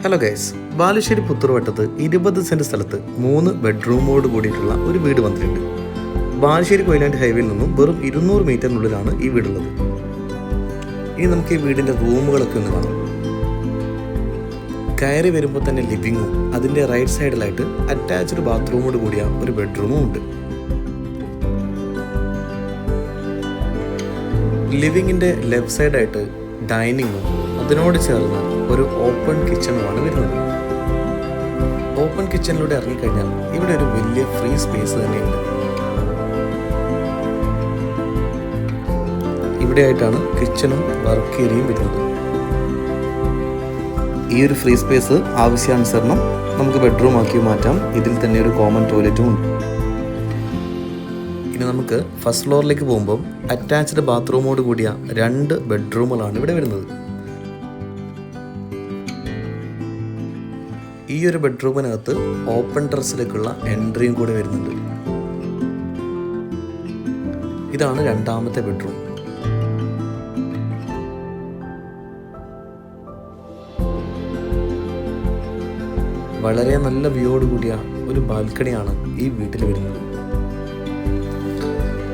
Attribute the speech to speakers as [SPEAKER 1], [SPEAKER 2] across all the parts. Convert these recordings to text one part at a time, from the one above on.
[SPEAKER 1] Hello guys, Balussery പുത്തൂർവട്ടത്ത് 20 saint സ്ഥലത്ത് 3 ബെഡ്റൂമോട് കൂടിയിട്ടുള്ള ഒരു വീട് വന്നിട്ടുണ്ട്. ബാലുശ്ശേരി കൊയിലാണ്ടി ഹൈവേയിൽ നിന്നും വെറും 200 മീറ്ററിനുള്ളിലാണ് ഈ വീടുള്ളത്. ഇനി നമുക്ക് ഈ വീടിൻ്റെ റൂമുകളൊക്കെ ഒന്ന് കാണാം. കയറി വരുമ്പോൾ തന്നെ ലിവിങ്ങും അതിൻ്റെ റൈറ്റ് സൈഡിലായിട്ട് അറ്റാച്ച്ഡ് ബാത്റൂമോട് കൂടിയ ഒരു ബെഡ്റൂമും ഉണ്ട്. ലിവിങ്ങിൻ്റെ ലെഫ്റ്റ് സൈഡായിട്ട് ഡൈനിങ്ങും അതിനോട് ചേർന്ന് ഒരു ഓപ്പൺ കിച്ചണുമാണ് വരുന്നത്. ഓപ്പൺ കിച്ചണിലൂടെ ഇറങ്ങിക്കഴിഞ്ഞാൽ ഇവിടെ ഒരു വലിയ ഫ്രീ സ്പേസ് തന്നെയുണ്ട്. ഇവിടെയായിട്ടാണ് കിച്ചണും വർക്ക് ഏരിയയും വരുന്നത്. ഈ ഒരു ഫ്രീ സ്പേസ് ആവശ്യാനുസരണം നമുക്ക് ബെഡ്റൂം ആക്കി മാറ്റാം. ഇതിൽ തന്നെ ഒരു കോമൺ ടോയ്ലറ്റും ഉണ്ട്. ഇനി നമുക്ക് ഫസ്റ്റ് ഫ്ലോറിലേക്ക് പോകുമ്പോൾ അറ്റാച്ച്ഡ് ബാത്റൂമോട് കൂടിയ 2 ബെഡ്റൂമുകളാണ് ഇവിടെ വരുന്നത്. ഈ ഒരു ബെഡ്റൂമിനകത്ത് ഓപ്പൺ ടെറസിലേക്കുള്ള എൻട്രിയും കൂടി വരുന്നുണ്ട്. ഇതാണ് രണ്ടാമത്തെ ബെഡ്റൂം. വളരെ നല്ല വ്യൂയോട് കൂടിയ ഒരു ബാൽക്കണിയാണ് ഈ വീട്ടിൽ വരുന്നത്.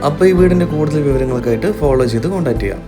[SPEAKER 1] അപ്പോൾ ഈ വീടിൻ്റെ കൂടുതൽ വിവരങ്ങൾക്കായിട്ട് ഫോളോ ചെയ്ത് കോൺടാക്ട് ചെയ്യാം.